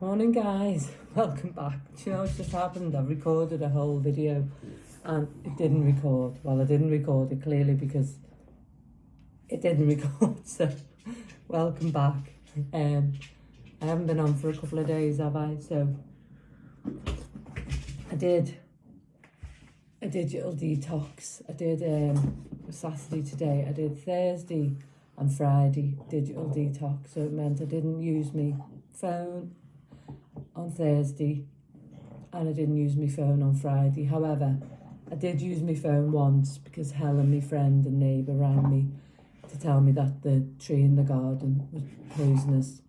Morning guys, welcome back. Do you know what's just happened? I've recorded a whole video and it didn't record. Well, I didn't record it clearly because it didn't record, so welcome back. I haven't been on for a couple of days, have I? So I did a digital detox. I did Saturday today. I did Thursday and Friday digital detox, so it meant I didn't use my phone on Thursday and I didn't use my phone on Friday. However, I did use my phone once because Helen, my friend and neighbour, rang me to tell me that the tree in the garden was poisonous,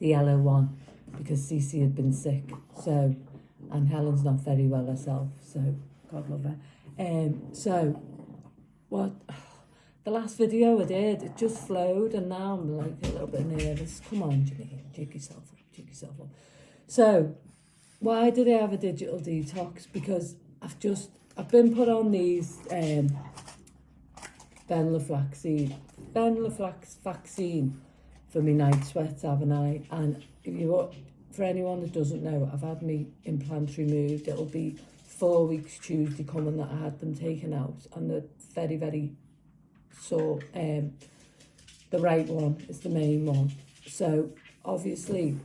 the yellow one, because Cece had been sick. So, and Helen's not very well herself, so God love her. So what the last video I did, it just flowed, and now I'm like a little bit nervous. Come on, Janine, jig yourself up. So, why did I have a digital detox? Because I've been put on these Benlaflaxine vaccine for my night sweats, haven't I? And for anyone that doesn't know, I've had my implants removed. It'll be 4 weeks Tuesday coming that I had them taken out, and they're very, very sore. The right one is the main one. So obviously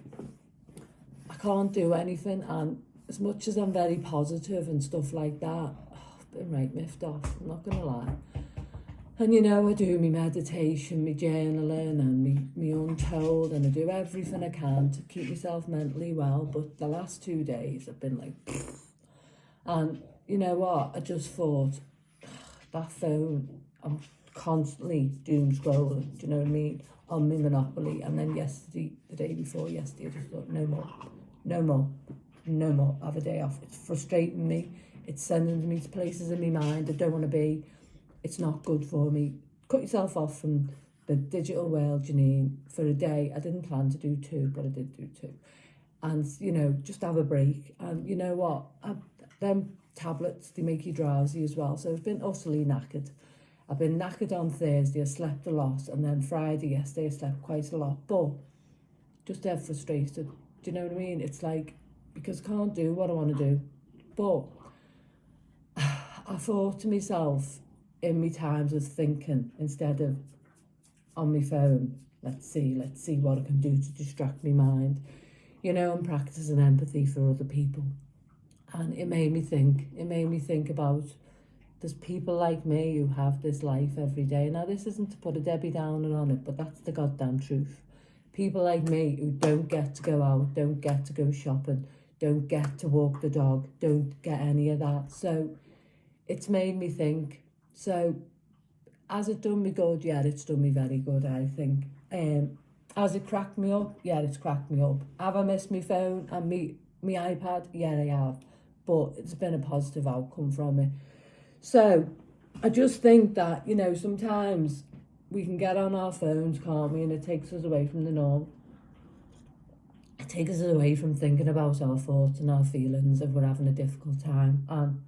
I can't do anything, and as much as I'm very positive and stuff like that, I've been right miffed off, I'm not gonna lie. And you know, I do my meditation, my journaling and me untold, and I do everything I can to keep myself mentally well, but the last 2 days I've been like pfft. And you know what, I just thought, that phone, I'm constantly doom scrolling, do you know what I mean, on my Monopoly. And then yesterday, the day before yesterday, I just thought, no more, have a day off. It's frustrating me, it's sending me to places in my mind I don't want to be. It's not good for me. Cut yourself off from the digital world, Janine, for a day. I didn't plan to do 2, but I did do 2. And, you know, just have a break. And you know what? Them tablets, they make you drowsy as well. So I've been utterly knackered. I've been knackered on Thursday. I slept a lot. And then Friday, yesterday, I slept quite a lot. But just dead frustrated. Do you know what I mean? It's like, because I can't do what I want to do. But I thought to myself, in my times of thinking, instead of on my phone, let's see what I can do to distract my mind. You know, I'm practicing empathy for other people. And it made me think about, there's people like me who have this life every day. Now, this isn't to put a Debbie Downer on it, but that's the goddamn truth. People like me who don't get to go out, don't get to go shopping, don't get to walk the dog, don't get any of that. So it's made me think. So, has it done me good? Yeah, it's done me very good, I think. Has it cracked me up? Yeah, it's cracked me up. Have I missed my phone and me iPad? Yeah, I have. But it's been a positive outcome from it. So, I just think that, you know, sometimes we can get on our phones, can't we? And it takes us away from the norm. It takes us away from thinking about our thoughts and our feelings if we're having a difficult time. And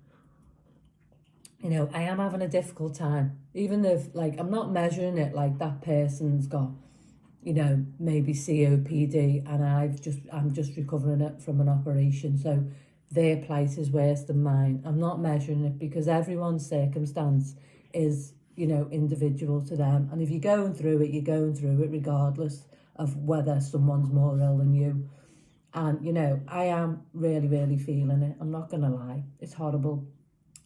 you know, I am having a difficult time, even if, like, I'm not measuring it like that person's got, you know, maybe COPD and I'm just recovering it from an operation. So their plight is worse than mine. I'm not measuring it because everyone's circumstance is, you know, individual to them. And if you're going through it, you're going through it regardless of whether someone's more ill than you. And, you know, I am really, really feeling it. I'm not going to lie. It's horrible.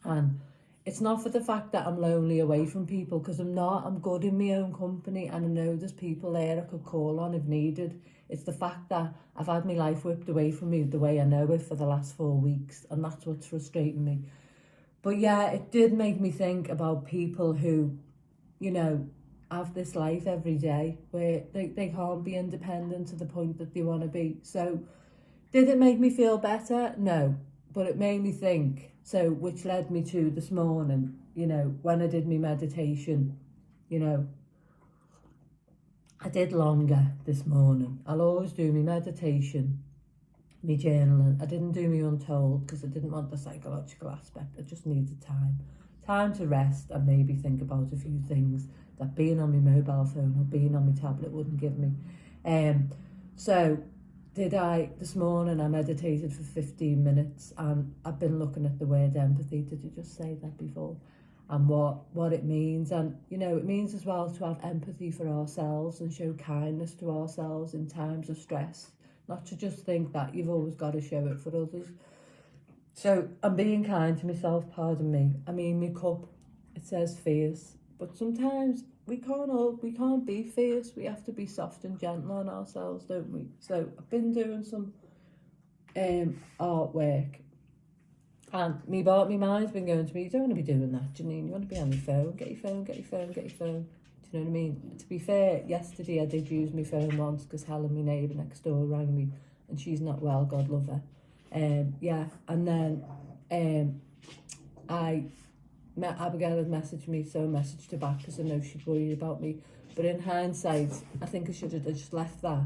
And it's not for the fact that I'm lonely away from people, because I'm not. I'm good in my own company and I know there's people there I could call on if needed. It's the fact that I've had my life whipped away from me the way I know it for the last 4 weeks, and that's what's frustrating me. But yeah, it did make me think about people who, you know, have this life every day where they can't be independent to the point that they want to be. So did it make me feel better? No, but it made me think. So, which led me to this morning, you know, when I did my meditation, you know, I did longer this morning. I'll always do my meditation, my journaling. I didn't do my untold because I didn't want the psychological aspect. I just needed time to rest and maybe think about a few things that being on my mobile phone or being on my tablet wouldn't give me. So this morning I meditated for 15 minutes, and I've been looking at the word empathy. Did you just say that before? And what it means. And, you know, it means as well to have empathy for ourselves and show kindness to ourselves in times of stress. Not to just think that you've always got to show it for others. So I'm being kind to myself, pardon me. I mean, my cup, it says fierce. But sometimes we can't be fierce. We have to be soft and gentle on ourselves, don't we? So I've been doing some artwork. And my mind's been going to me, you don't want to be doing that, Janine. You want to be on your phone. Get your phone. Do you know what I mean? To be fair, yesterday I did use my phone once because Helen, my neighbour next door, rang me and she's not well, God love her. Yeah, and then Abigail had messaged me, so I messaged her back because I know she's worried about me. But in hindsight, I think I should have just left that.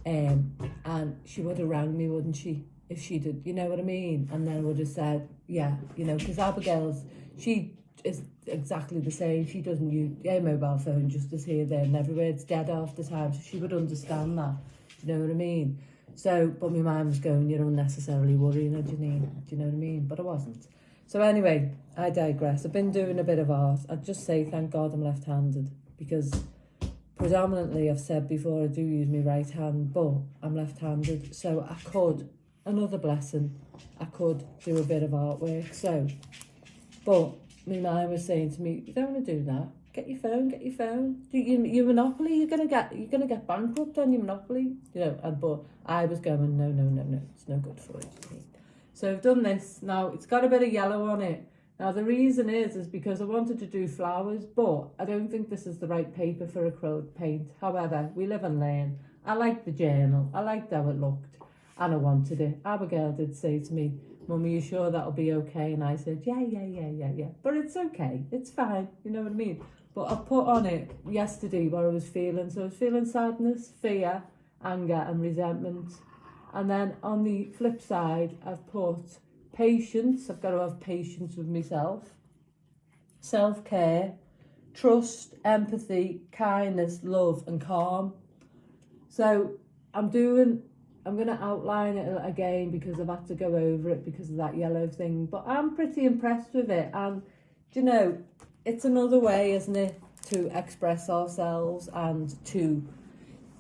And she would have rang me, wouldn't she? If she did, you know what I mean? And then I would have said, yeah, you know, because she is exactly the same. She doesn't use a mobile phone just as here, there and everywhere. It's dead half the time, so she would understand that. Do you know what I mean? So, but my mind was going, you're unnecessarily worrying her, Janine. Do you know what I mean? But I wasn't. So anyway, I digress. I've been doing a bit of art. I'd just say thank God I'm left-handed, because predominantly, I've said before, I do use my right hand, but I'm left-handed. So I could, another blessing, I could do a bit of artwork. So, but my mind was saying to me, you don't want to do that. Get your phone. Your Monopoly, you're gonna get bankrupt on your Monopoly. You know, but I was going, no, it's no good for you. So I've done this. Now, it's got a bit of yellow on it. Now, the reason is because I wanted to do flowers, but I don't think this is the right paper for acrylic paint. However, we live and learn. I liked the journal. I liked how it looked, and I wanted it. Abigail did say to me, Mum, are you sure that'll be okay? And I said, yeah. But it's okay. It's fine. You know what I mean? But I put on it yesterday what I was feeling. So I was feeling sadness, fear, anger, and resentment. And then on the flip side, I've put patience. I've got to have patience with myself. Self-care, trust, empathy, kindness, love, and calm. So I'm going to outline it again because I've had to go over it because of that yellow thing. But I'm pretty impressed with it. And, you know, it's another way, isn't it, to express ourselves and to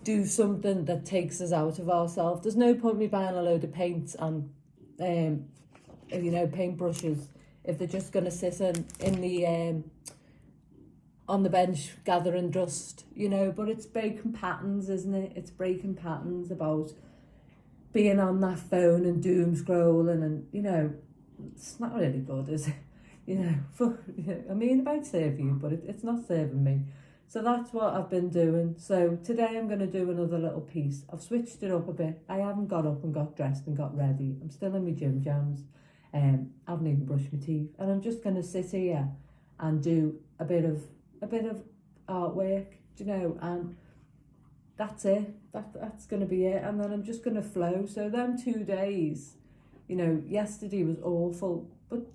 do something that takes us out of ourselves. There's no point me buying a load of paints and, you know, paint brushes if they're just going to sit in the on the bench gathering dust, you know. But it's breaking patterns, isn't it? It's breaking patterns about being on that phone and doom scrolling, and, you know, it's not really good, is it? You know, I mean, it might serve you, but it's not serving me. So that's what I've been doing. So today I'm going to do another little piece. I've switched it up a bit. I haven't got up and got dressed and got ready. I'm still in my gym jams. I haven't even brushed my teeth. And I'm just going to sit here and do a bit of artwork, you know, and that's it. That's going to be it. And then I'm just going to flow. So them 2 days, you know, yesterday was awful, but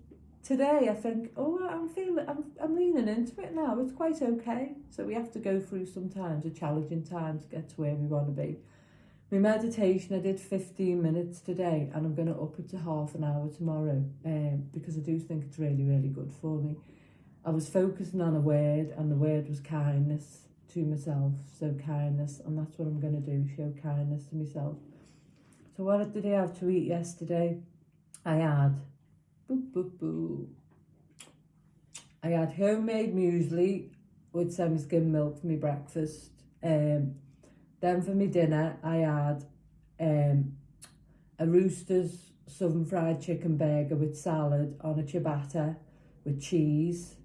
today I think, I'm leaning into it now. It's quite okay. So we have to go through sometimes a challenging time to get to where we want to be. My meditation, I did 15 minutes today, and I'm going to up it to half an hour tomorrow, because I do think it's really, really good for me. I was focusing on a word, and the word was kindness to myself. So kindness, and that's what I'm going to do, show kindness to myself. So what did I have to eat yesterday? I had I had homemade muesli with semi-skim milk for my breakfast. Then for my dinner, I had a Roosters southern fried chicken burger with salad on a ciabatta with cheese.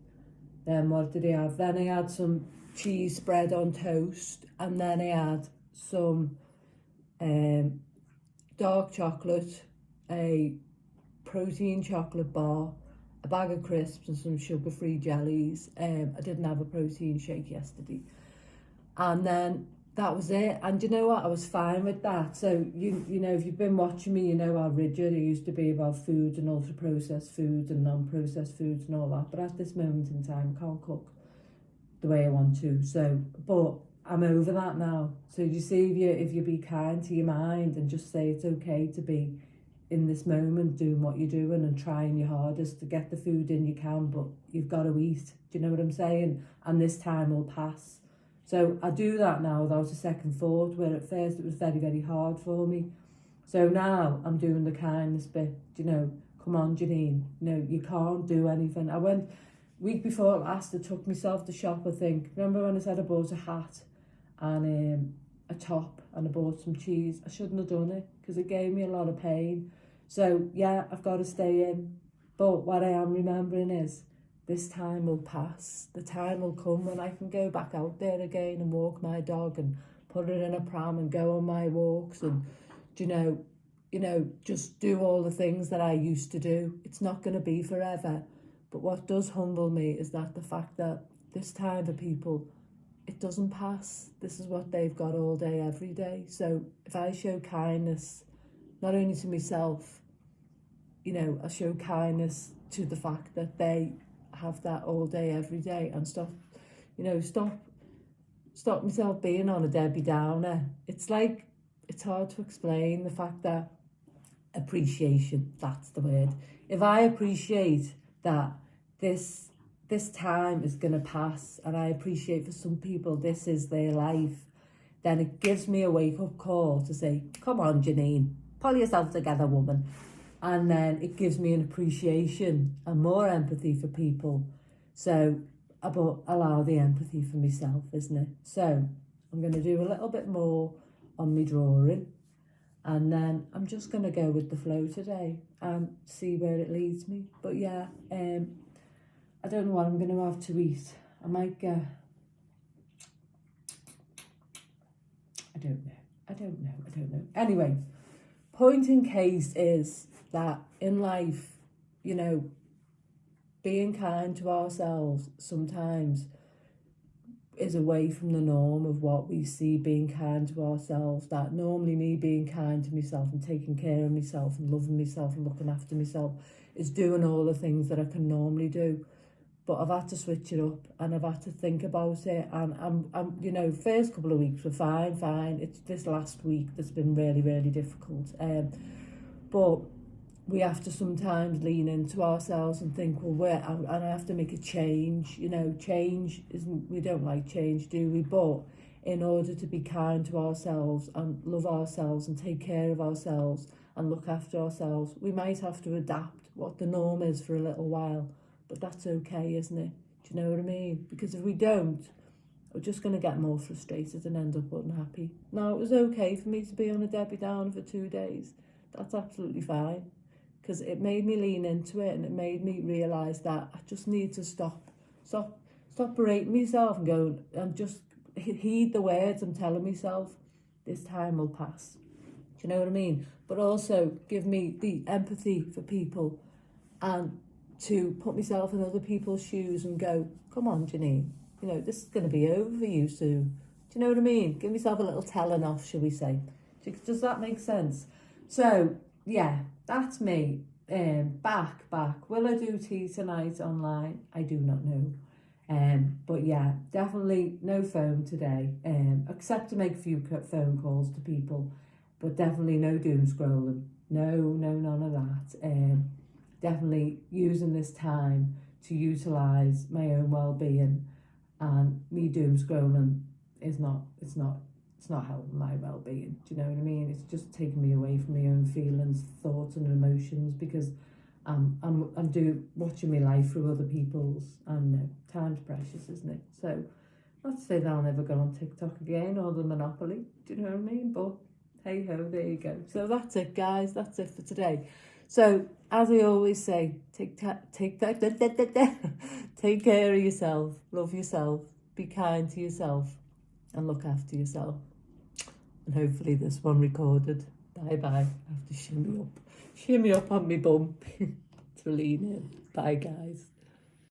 Then what did I have? Then I had some cheese spread on toast, and then I had some dark chocolate, a protein chocolate bar, a bag of crisps and some sugar-free jellies. I didn't have a protein shake yesterday. And then that was it. And you know what? I was fine with that. So, you know, if you've been watching me, you know how rigid I used to be about food and ultra-processed foods and non-processed foods and all that. But at this moment in time, I can't cook the way I want to. So, but I'm over that now. So you see, if you be kind to your mind and just say it's okay to be in this moment doing what you're doing and trying your hardest to get the food in you can, but you've got to eat. Do you know what I'm saying? And this time will pass. So I do that now without a second thought, where at first it was very, very hard for me. So now I'm doing the kindness bit. Do you know, come on, Janine, you can't do anything. I went, week before last, I took myself to shop, I think. Remember when I said I bought a hat and a top and I bought some cheese? I shouldn't have done it because it gave me a lot of pain. So yeah, I've got to stay in. But what I am remembering is this time will pass. The time will come when I can go back out there again and walk my dog and put it in a pram and go on my walks and, just do all the things that I used to do. It's not going to be forever. But what does humble me is that the fact that this time for people, it doesn't pass. This is what they've got all day, every day. So if I show kindness, not only to myself, I show kindness to the fact that they have that all day, every day, and stop myself being on a Debbie Downer. It's like, it's hard to explain the fact that appreciation, that's the word. If I appreciate that this time is going to pass, and I appreciate for some people this is their life, then it gives me a wake-up call to say, come on, Janine, pull yourself together, woman. And then it gives me an appreciation and more empathy for people. So I allow the empathy for myself, isn't it? So I'm going to do a little bit more on my drawing, and then I'm just going to go with the flow today and see where it leads me. But yeah, I don't know what I'm going to have to eat. I might get... I don't know. Anyway, point in case is that in life, being kind to ourselves sometimes is away from the norm of what we see being kind to ourselves. That normally me being kind to myself and taking care of myself and loving myself and looking after myself is doing all the things that I can normally do. But I've had to switch it up and I've had to think about it. And I'm first couple of weeks were fine. It's this last week that's been really, really difficult. But we have to sometimes lean into ourselves and think, and I have to make a change. Change isn't, we don't like change, do we? But in order to be kind to ourselves and love ourselves and take care of ourselves and look after ourselves, we might have to adapt what the norm is for a little while. But that's okay, isn't it? Do you know what I mean? Because if we don't, we're just going to get more frustrated and end up unhappy. Now, it was okay for me to be on a Debbie Downer for 2 days. That's absolutely fine. Because it made me lean into it and it made me realise that I just need to stop berating myself and go and just heed the words I'm telling myself. This time will pass. Do you know what I mean? But also give me the empathy for people and to put myself in other people's shoes and go, come on, Janine, this is going to be over for you soon. Do you know what I mean? Give myself a little telling off, shall we say. Does that make sense? So, yeah, that's me. Back. Will I do tea tonight online? I do not know. But yeah, definitely no phone today, except to make a few phone calls to people, but definitely no doom scrolling. No, none of that. Definitely using this time to utilise my own well-being, and me doom scrolling it's not helping my well-being. Do you know what I mean? It's just taking me away from my own feelings, thoughts and emotions, because I'm watching my life through other people's, and no, time's precious, isn't it? So not to say that I'll never go on TikTok again or the Monopoly, do you know what I mean? But hey ho, there you go. So that's it, guys, that's it for today. So as I always say, take care of yourself, love yourself, be kind to yourself and look after yourself. And hopefully this one recorded. Bye. I have to shimmy up on my bum to lean in. Bye, guys.